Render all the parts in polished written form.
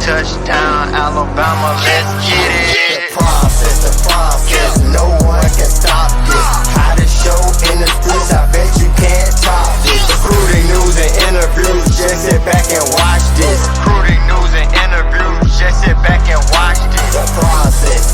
Touchdown, Alabama, let's get it. The process, no one can stop this. Hottest show in the streets, I bet you can't top this. Recruiting news and interviews, just sit back and watch this. Recruiting news and interviews, just sit back and watch this. The process.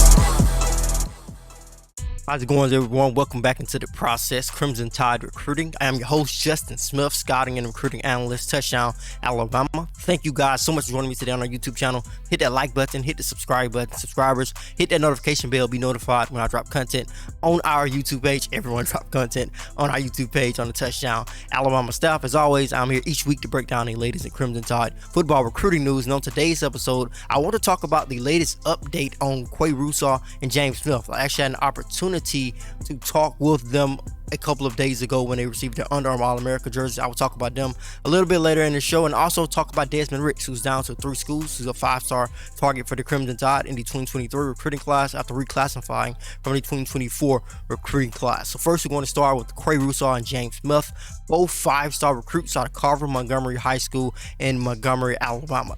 How's it going, everyone? Welcome back into The Process, Crimson Tide Recruiting. I am your host, Justin Smith, scouting and recruiting analyst, Touchdown, Alabama. Thank you guys so much for joining me today on our YouTube channel. Hit that like button, hit the subscribe button. Subscribers, hit that notification bell, be notified when I drop content on our YouTube page. Everyone drop content on our YouTube page on the Touchdown, Alabama staff. As always, I'm here each week to break down the latest in Crimson Tide football recruiting news. And on today's episode, I want to talk about the latest update on Qua Russaw and James Smith. I actually had an opportunity to talk with them a couple of days ago when they received their Under Armour All-America jerseys. I will talk about them a little bit later in the show, and also talk about Desmond Ricks, who's down to 3 schools. He's a 5-star target for the Crimson Tide in the 2023 recruiting class after reclassifying from the 2024 recruiting class. So first, we're going to start with Qua Russaw and James Smith, both 5-star recruits out of Carver Montgomery High School in Montgomery, Alabama.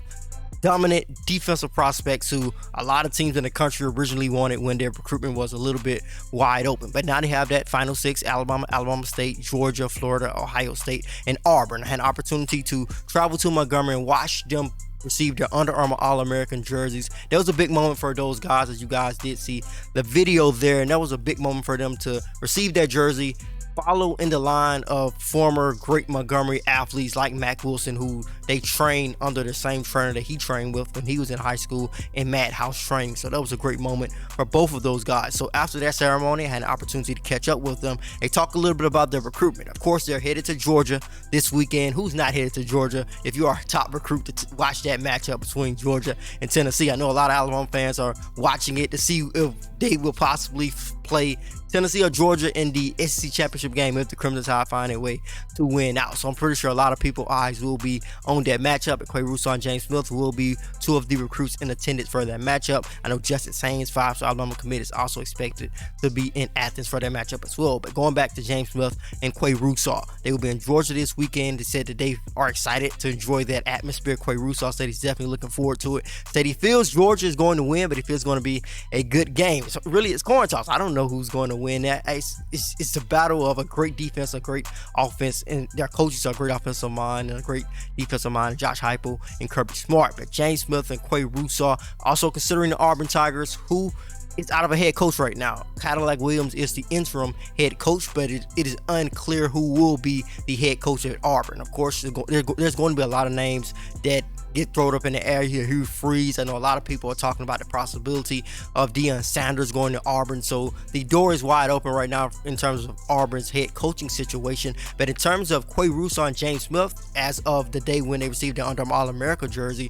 Dominant defensive prospects who a lot of teams in the country originally wanted when their recruitment was a little bit wide open. But now they have that final 6: Alabama, Alabama State, Georgia, Florida, Ohio State, and Auburn. I had an opportunity to travel to Montgomery and watch them receive their Under Armour All-American jerseys. That was a big moment for those guys, as you guys did see the video there, and that was a big moment for them to receive that jersey, follow in the line of former great Montgomery athletes like Mack Wilson, who they trained under the same trainer that he trained with when he was in high school in Madhouse training. So that was a great moment for both of those guys. So after that ceremony, I had an opportunity to catch up with them and talk a little bit about their recruitment. Of course, they're headed to Georgia this weekend. Who's not headed to Georgia if you are a top recruit to watch that matchup between Georgia and Tennessee? I know a lot of Alabama fans are watching it to see if they will possibly play Tennessee or Georgia in the SEC championship game if the Crimson Tide find a way to win out. So I'm pretty sure a lot of people's eyes will be on that matchup, and Qua Russaw and James Smith will be 2 of the recruits in attendance for that matchup. I know Justice Haynes, 5-star Alabama commit, is also expected to be in Athens for that matchup as well. But going back to James Smith and Qua Russaw, they will be in Georgia this weekend. They said that they are excited to enjoy that atmosphere. Qua Russaw said he's definitely looking forward to it. Said he feels Georgia is going to win, but he feels it's going to be a good game. So really, it's coin toss. I don't know who's going to win that. It's a battle of a great defense, a great offense, and their coaches are a great offensive mind and a great defensive mind, Josh Heupel and Kirby Smart. But James Smith and Qua Russaw, also considering the Auburn Tigers, who is out of a head coach right now. Cadillac Williams is the interim head coach, but it is unclear who will be the head coach at Auburn. Of course, there's going to be a lot of names that get thrown up in the air here. Hugh Freeze. I know a lot of people are talking about the possibility of Deion Sanders going to Auburn. So the door is wide open right now in terms of Auburn's head coaching situation. But in terms of Qua Russaw and James Smith, as of the day when they received the Under Armour All-America jersey,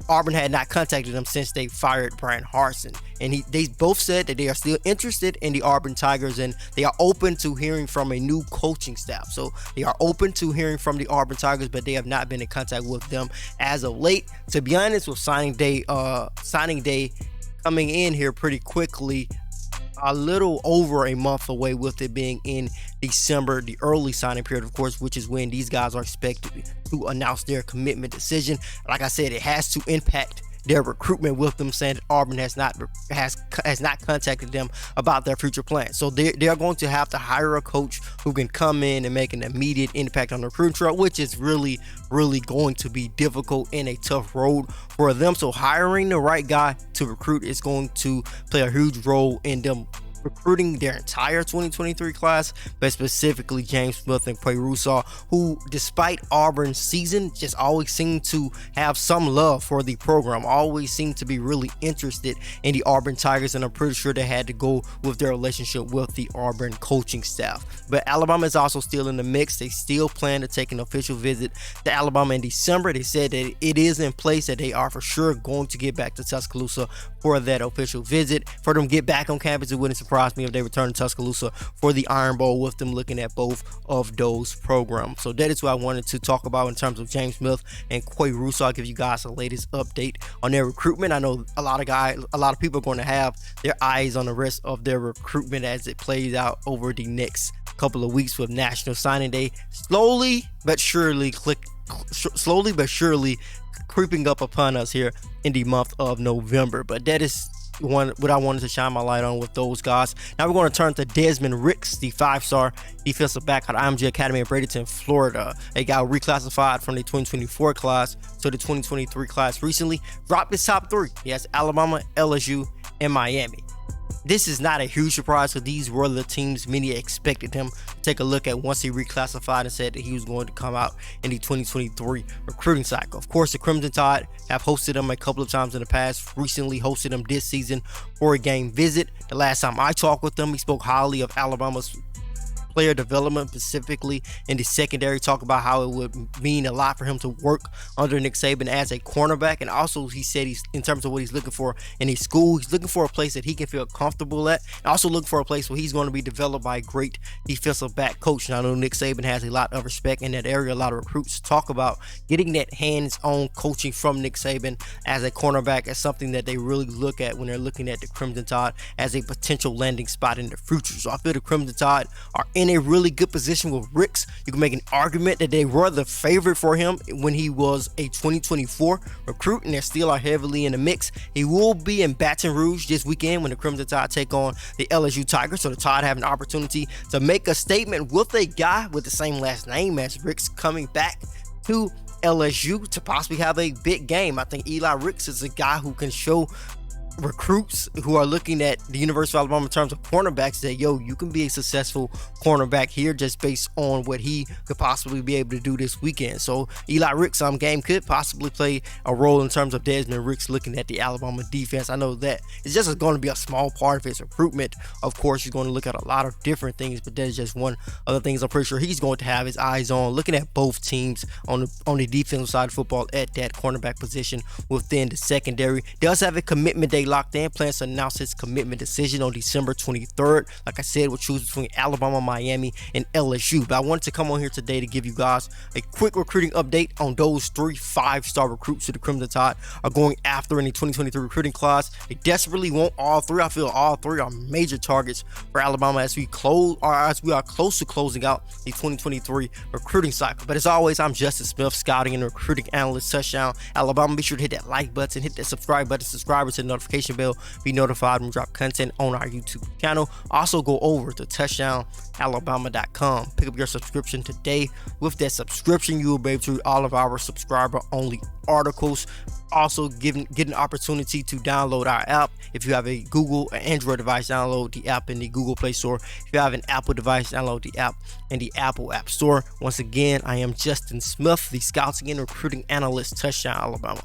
Auburn had not contacted them since they fired Brian Harsin, and they both said that they are still interested in the Auburn Tigers and they are open to hearing from a new coaching staff. So they are open to hearing from the Auburn Tigers, but they have not been in contact with them as of late. To be honest, with signing day coming in here pretty quickly, a little over a month away, with it being in December, the early signing period, of course, which is when these guys are expected to announce their commitment decision. Like I said, it has to impact their recruitment, with them saying that Auburn has not contacted them about their future plans. So they're going to have to hire a coach who can come in and make an immediate impact on the recruiting trail, which is really going to be difficult and a tough road for them. So hiring the right guy to recruit is going to play a huge role in them recruiting their entire 2023 class, but specifically James Smith and Qua Russaw, who, despite Auburn's season, just always seem to have some love for the program, always seem to be really interested in the Auburn Tigers, and I'm pretty sure they had to go with their relationship with the Auburn coaching staff. But Alabama is also still in the mix. They still plan to take an official visit to Alabama in December. They said that it is in place, that they are for sure going to get back to Tuscaloosa for that official visit. For them to get back on campus, it wouldn't surprise me if they return to Tuscaloosa for the Iron Bowl, with them looking at both of those programs. So that is what I wanted to talk about in terms of James Smith and Qua Russaw. I'll give you guys the latest update on their recruitment. I know a lot of people are going to have their eyes on the rest of their recruitment as it plays out over the next couple of weeks with National Signing Day slowly but surely creeping up upon us here in the month of November. But that is what I wanted to shine my light on with those guys. Now we're going to turn to Desmond Ricks, the 5-star defensive back out of IMG Academy in Bradenton, Florida. A guy reclassified from the 2024 class to the 2023 class recently. Dropped his top 3. He has Alabama, LSU, and Miami. This is not a huge surprise because these were the teams many expected him to take a look at once he reclassified and said that he was going to come out in the 2023 recruiting cycle. Of course, the Crimson Tide have hosted him a couple of times in the past, recently hosted him this season for a game visit. The last time I talked with him, he spoke highly of Alabama's player development, specifically in the secondary, talk about how it would mean a lot for him to work under Nick Saban as a cornerback. And also he said he's, in terms of what he's looking for in his school, he's looking for a place that he can feel comfortable at, and also looking for a place where he's going to be developed by a great defensive back coach. Now I know Nick Saban has a lot of respect in that area. A lot of recruits talk about getting that hands-on coaching from Nick Saban as a cornerback as something that they really look at when they're looking at the Crimson Tide as a potential landing spot in the future. So I feel the Crimson Tide are in a really good position with Ricks. You can make an argument that they were the favorite for him when he was a 2024 recruit, and they still are heavily in the mix. He will be in Baton Rouge this weekend when the Crimson Tide take on the LSU Tigers, so the Tide have an opportunity to make a statement with a guy with the same last name as Ricks coming back to LSU to possibly have a big game. I think Eli Ricks is a guy who can show recruits who are looking at the University of Alabama in terms of cornerbacks that, yo, you can be a successful cornerback here just based on what he could possibly be able to do this weekend. So Eli Ricks game could possibly play a role in terms of Desmond Ricks looking at the Alabama defense. I know that it's just going to be a small part of his recruitment. Of course, he's going to look at a lot of different things, but there's just one other things I'm pretty sure he's going to have his eyes on, looking at both teams on the defensive side of football at that cornerback position within the secondary. Does have a commitment day locked in, plans to announce his commitment decision on December 23rd. Like I said, we'll choose between Alabama, Miami, and LSU. But I wanted to come on here today to give you guys a quick recruiting update on those 3 5-star recruits who the Crimson Tide are going after in the 2023 recruiting class. They desperately want all 3. I feel all 3 are major targets for Alabama as we are close to closing out the 2023 recruiting cycle. But as always, I'm Justin Smith, scouting and recruiting analyst, Touchdown Alabama. Be sure to hit that like button, hit that subscribe button, subscribe to the notification bell, be notified when we drop content on our YouTube channel. Also go over to touchdownalabama.com, pick up your subscription today. With that subscription, you will be able to read all of our subscriber only articles. Also get an opportunity to download our app. If you have a Google or Android device, download the app in the Google Play Store. If you have an Apple device, download the app in the Apple App Store. Once again, I am Justin Smith, the scouting and recruiting analyst, Touchdown Alabama.